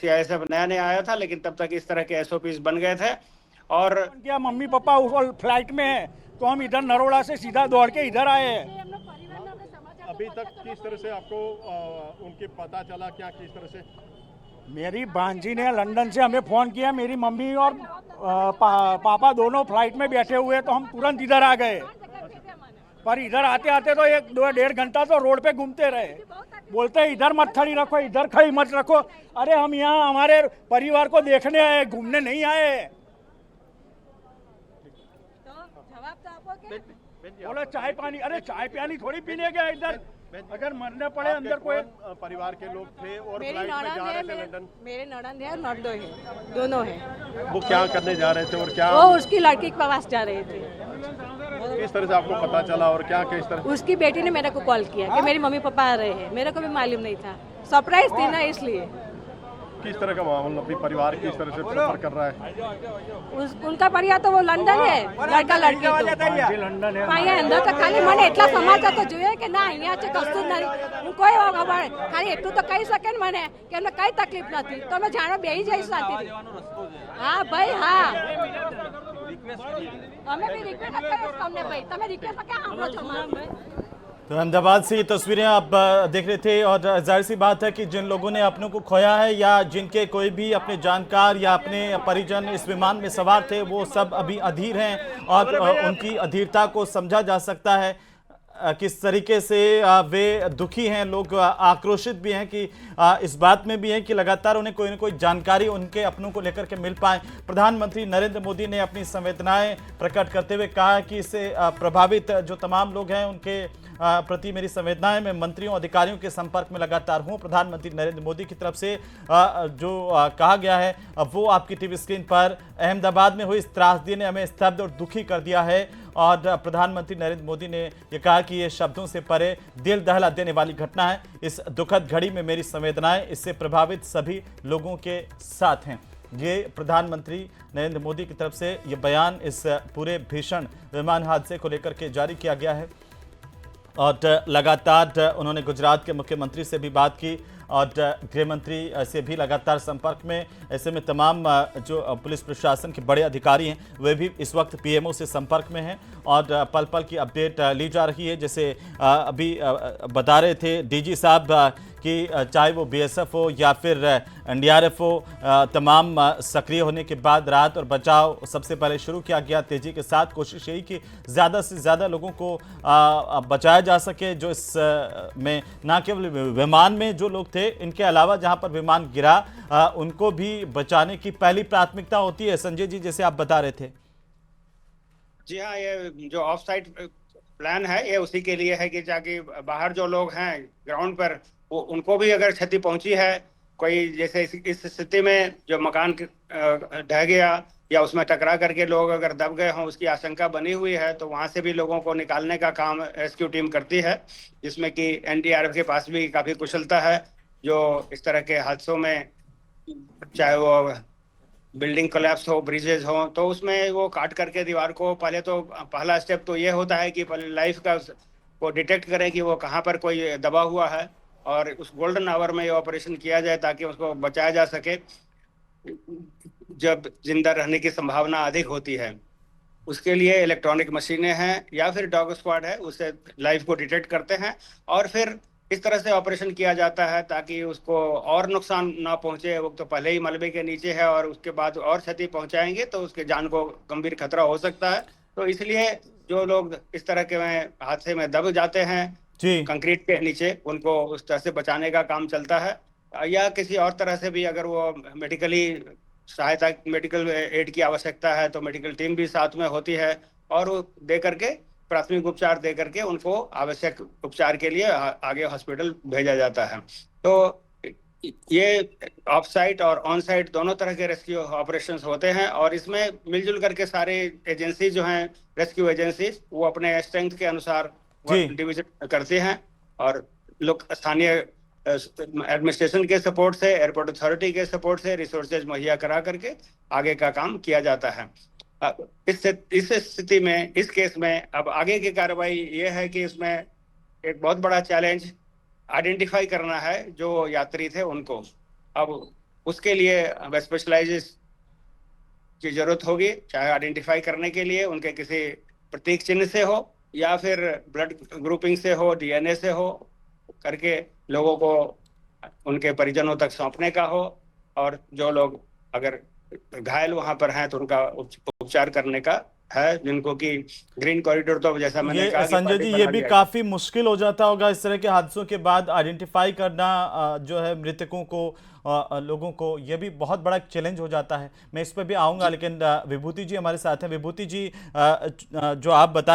CISF नया नया आया था, लेकिन तब तक इस तरह के एसओपीज बन गए थे। और क्या मम्मी पापा उस फ्लाइट में है तो हम इधर नरोड़ा से सीधा दौड़ के इधर आए हैं। अभी तक किस तरह से आपको उनके पता चला, क्या किस तरह से? मेरी भांजी ने लंदन से हमें फ़ोन किया, मेरी मम्मी और पापा दोनों फ्लाइट में बैठे हुए, तो हम तुरंत इधर आ गए। पर इधर आते आते तो 1-1.5 घंटा तो रोड पे घूमते रहे, बोलते इधर मत खड़ी रखो, इधर खड़ी मत रखो। अरे हम यहाँ हमारे परिवार को देखने आए, घूमने नहीं आए। बोले चाय पानी, अरे चाय पानी थोड़ी पीने गए इधर, अगर मरने पड़े अंदर कोई। परिवार के लोग थे और मेरी फ्लाइट में जा रहे ननद थे है, लंदन। मेरे ननद है और नर्दो है, दोनों है। वो क्या करने जा रहे थे और क्या, वो उसकी लड़की के पास जा रहे थे। किस तरह से आपको पता चला और क्या किस तरह? उसकी बेटी ने मेरे को कॉल किया कि मेरी मम्मी पापा आ रहे हैं, मेरे को भी मालूम नहीं था, सरप्राइज थी ना इसलिए। किस तरह का माहौल अभी परिवार किस तरह से सफर कर रहा है? उनका परिवार तो वो लंदन है, लड़का लड़की तो लंदन है। અહીંયા અંદર તો ખાલી મને એટલા સમાચાર તો જોઈએ કે ના અહીંયા છે કશું જ નહીં, હું કોઈ ખબર ખાલી એટલું તો કહી શકે ને મને કે એમને કઈ તકલીફ નથી, તો અમે જાણો બેસી જઈશ શાંતિથી। હા ભાઈ હા, અમે બી રિક્વેસ્ટ કરીશ તમને ભાઈ, તમે રિક્વેસ્ટ ક્યાં સાંભળો છો મારા ભાઈ? तो अहमदाबाद से ये तस्वीरें आप देख रहे थे, और जाहिर सी बात है कि जिन लोगों ने अपनों को खोया है या जिनके कोई भी अपने जानकार या अपने परिजन इस विमान में सवार थे, वो सब अभी अधीर हैं और उनकी अधीरता को समझा जा सकता है। किस तरीके से वे दुखी हैं, लोग आक्रोशित भी हैं कि इस बात में भी हैं कि लगातार उन्हें कोई न कोई जानकारी उनके अपनों को लेकर के मिल पाए। प्रधानमंत्री नरेंद्र मोदी ने अपनी संवेदनाएं प्रकट करते हुए कहा कि इससे प्रभावित जो तमाम लोग हैं उनके प्रति मेरी संवेदनाएं, मैं मंत्रियों अधिकारियों के संपर्क में लगातार हूं। प्रधानमंत्री नरेंद्र मोदी की तरफ से जो कहा गया है वो आपकी टीवी स्क्रीन पर। अहमदाबाद में हुई इस त्रासदी ने हमें स्तब्ध और दुखी कर दिया है, और प्रधानमंत्री नरेंद्र मोदी ने यह कहा कि ये शब्दों से परे दिल दहला देने वाली घटना है। इस दुखद घड़ी में मेरी संवेदनाएं इससे प्रभावित सभी लोगों के साथ हैं। ये प्रधानमंत्री नरेंद्र मोदी की तरफ से ये बयान इस पूरे भीषण विमान हादसे को लेकर के जारी किया गया है। और लगातार उन्होंने गुजरात के मुख्यमंत्री से भी बात की और गृह मंत्री से भी लगातार संपर्क में। ऐसे में तमाम जो पुलिस प्रशासन के बड़े अधिकारी हैं वे भी इस वक्त पीएमओ से संपर्क में हैं और पल पल की अपडेट ली जा रही है। जैसे अभी बता रहे थे डीजी साहब कि चाहे वो बीएसएफ हो या फिर एनडीआरएफ हो, तमाम सक्रिय होने के बाद राहत और बचाव सबसे पहले शुरू किया गया तेजी के साथ। कोशिश यही कि ज़्यादा से ज़्यादा लोगों को बचाया जा सके, जो इस में ना केवल विमान में जो लोग थे, इनके अलावा जहां पर विमान गिरा उनको भी बचाने की पहली प्राथमिकता होती है। संजय जी, जैसे आप बता रहे थे। जी हाँ, ये जो ऑफ साइट प्लान है ये उसी के लिए है कि ताकि बाहर जो लोग हैं ग्राउंड पर वो उनको भी अगर क्षति पहुंची है, कोई जैसे इस स्थिति में जो मकान ढह गया या उसमें टकरा करके लोग अगर दब गए हों, उसकी आशंका बनी हुई है, तो वहां से भी लोगों को निकालने का काम रेस्क्यू टीम करती है, जिसमें कि एनडीआरएफ के पास भी काफी कुशलता है। जो इस तरह के हादसों में चाहे वो बिल्डिंग कोलैप्स हो, ब्रिजेज हो, तो उसमें वो काट करके दीवार को पहला स्टेप तो ये होता है कि पहले लाइफ का को डिटेक्ट करें कि वो कहाँ पर कोई दबा हुआ है, और उस गोल्डन आवर में ये ऑपरेशन किया जाए ताकि उसको बचाया जा सके जब जिंदा रहने की संभावना अधिक होती है। उसके लिए इलेक्ट्रॉनिक मशीनें हैं या फिर डॉग स्क्वाड है, उससे लाइफ को डिटेक्ट करते हैं और फिर इस तरह से ऑपरेशन किया जाता है ताकि उसको और नुकसान ना पहुंचे। वो तो पहले ही मलबे के नीचे है और उसके बाद और क्षति पहुंचाएंगे तो उसके जान को गंभीर खतरा हो सकता है। तो इसलिए जो लोग इस तरह के हादसे में दब जाते हैं कंक्रीट के नीचे, उनको उस तरह से बचाने का काम चलता है, या किसी और तरह से भी अगर वो मेडिकली सहायता, मेडिकल एड की आवश्यकता है तो मेडिकल टीम भी साथ में होती है और वो दे करके प्राथमिक उपचार दे करके उनको आवश्यक उपचार के लिए आगे हॉस्पिटल भेजा जाता है। तो ये ऑफ साइट और ऑन साइट दोनों तरह के रेस्क्यू ऑपरेशंस होते हैं और इसमें मिलजुल करके सारे एजेंसी जो हैं, रेस्क्यू एजेंसीज, वो अपने स्ट्रेंथ के अनुसार डिवीजन करते हैं और लोग स्थानीय एडमिनिस्ट्रेशन के सपोर्ट से, एयरपोर्ट अथॉरिटी के सपोर्ट से रिसोर्सेज मुहैया करा करके आगे का काम किया जाता है। इस स्थिति में, इस केस में अब आगे की कार्रवाई ये है कि इसमें एक बहुत बड़ा चैलेंज आइडेंटिफाई करना है जो यात्री थे उनको। अब उसके लिए स्पेशलाइज की जरूरत होगी, चाहे आइडेंटिफाई करने के लिए उनके किसी प्रतीक चिन्ह से हो या फिर ब्लड ग्रुपिंग से हो, डीएनए से हो, करके लोगों को उनके परिजनों तक सौंपने का हो, और जो लोग अगर घायल वहां पर हैं तो उनका उपचार करने का है, जिनको कि ग्रीन कॉरिडोर तो जैसा मैंने कहा ये कि संजय जी, बना ये भी दिया है। काफी मुश्किल हो जाता होगा इस तरह के हादसों के बाद आइडेंटिफाई करना जो है मृतकों को, लोगों को, ये भी बहुत बड़ा चैलेंज हो जाता है। मैं इस पर भी आऊंगा, लेकिन विभूति जी हमारे साथ हैं। विभूति जी, जो आप बता